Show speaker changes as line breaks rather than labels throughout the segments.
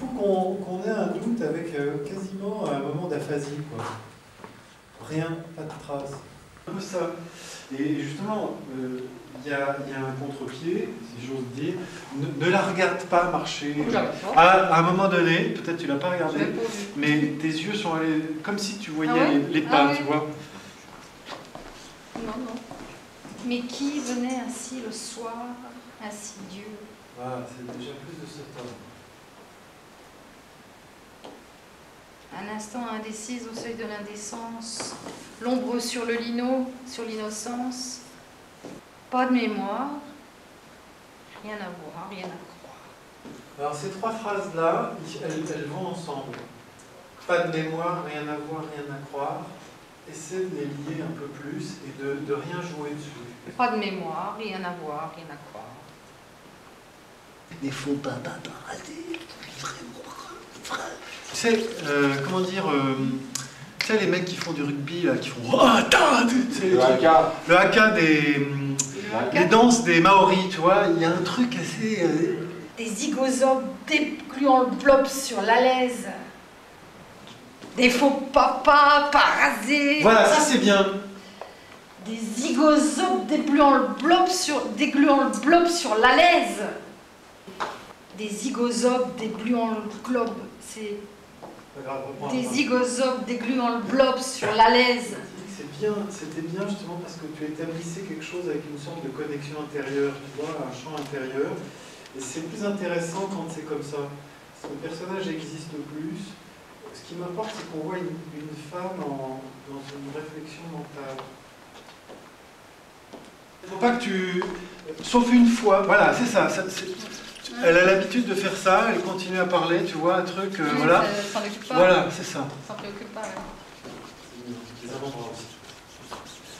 Il faut qu'on ait un doute avec quasiment un moment d'aphasie, quoi. Rien, pas de trace. Un peu ça. Et justement, il y a un contre-pied, si j'ose dire. Ne la regarde pas marcher. À un moment donné, peut-être tu l'as pas regardé, mais tes yeux sont allés comme si tu voyais les pas, tu vois.
Non, non. Mais qui venait ainsi le soir, insidieux?
Voilà, c'est déjà plus de ce temps.
Un instant indécise au seuil de l'indécence, l'ombre sur le lino, sur l'innocence. Pas de mémoire, rien à voir, rien à croire.
Alors ces trois phrases-là, elles vont ensemble. Pas de mémoire, rien à voir, rien à croire. Essaie de les lier un peu plus et de rien jouer dessus.
Pas de mémoire, rien à voir, rien à croire.
Il faut pas rater, vraiment.
Tu sais, comment dire, tu sais les mecs qui font du rugby, là, qui font le haka. Le haka les danses des Maoris, tu vois, il y a un truc assez...
Des zygosopes dégluant le blob sur l'alaise. Des faux papas parasés.
Voilà, ça c'est bien.
Des zygosopes dégluant le blob sur l'alaise. Des zygosopes dégluant le globe, c'est... Des zygosopes dégluant le blob sur l'alaise.
C'était bien justement parce que tu établissais quelque chose avec une sorte de connexion intérieure, tu vois, un champ intérieur. Et c'est plus intéressant quand c'est comme ça. Le personnage existe plus. Ce qui m'importe, c'est qu'on voit une femme dans une réflexion mentale. Il ne faut pas que tu... Sauf une fois, voilà, c'est ça. Elle a l'habitude de faire ça, elle continue à parler, tu vois, un truc,
Oui,
voilà.
Ça s'en occupe pas.
Voilà, c'est ça.
Ça s'en préoccupe pas,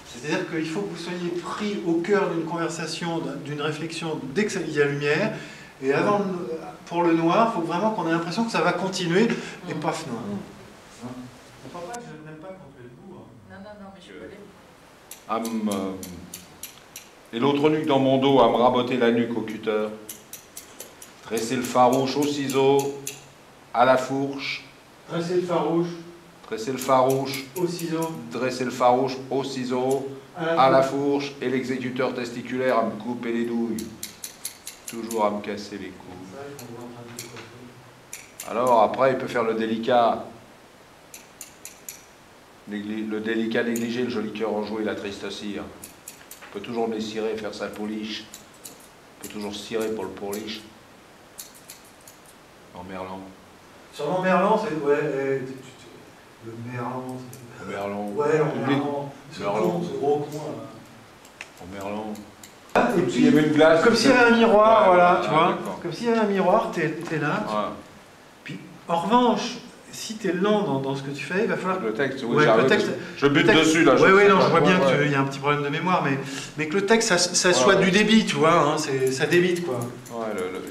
C'est-à-dire qu'il faut que vous soyez pris au cœur d'une conversation, d'une réflexion, dès qu'il y a lumière. Et avant, pour le noir, il faut vraiment qu'on ait l'impression que ça va continuer, et paf, noir. Je n'aime pas quand tu es debout.
Non, mais je peux aller.
Et l'autre nuque dans mon dos à me raboter la nuque au cutter. Tresser le farouche au ciseau, à la fourche.
Dresser le farouche.
Tresser le farouche.
Au ciseau.
Dresser le farouche au ciseau, à la fourche. Et l'exécuteur testiculaire à me couper les douilles. Toujours à me casser les couilles. Alors après, il peut faire le délicat. Le délicat négligé, le joli cœur enjoué, la triste cire. Il peut toujours me les cirer et faire sa pouliche. Il peut toujours cirer pour le pourliche. En merlan.
Sur l'emmerlan, c'est... Ouais, le merlan, c'est...
En merlan.
Ouais, en merlan. Ce gros con,
En merlan.
Et puis, il y avait une glace. Comme s'il y avait un miroir, voilà, tu vois. Comme s'il y avait un miroir, t'es là.
Ouais.
Puis, en revanche, si t'es lent dans ce que tu fais, il va falloir...
Le texte, oui,
ouais,
j'arrive.
le texte,
je bute dessus, là.
Oui, non, je vois bien qu'il y a un petit problème de mémoire, mais que le texte, ça soit du débit, tu vois, hein, ça débite, quoi.
Ouais,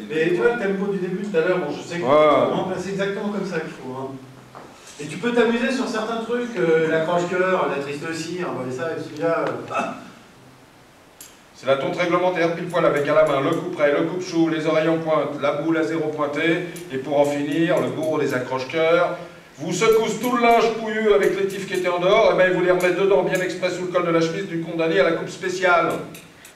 Mais tu vois, le tempo du début tout à l'heure, bon, je sais que c'est exactement comme ça qu'il faut. Hein. Et tu peux t'amuser sur certains trucs, l'accroche-cœur, la triste cire, et ça, et celui-là...
C'est la tonte réglementaire, pile poil avec à la main le couperet, le coupe-chou, les oreilles en pointe, la boule à zéro pointée, et pour en finir, le bourreau des accroche-cœurs. Vous secousse tout le linge pouilleux avec les tifs qui étaient en dehors, et bien vous les remettez dedans bien exprès sous le col de la chemise du condamné à la coupe spéciale.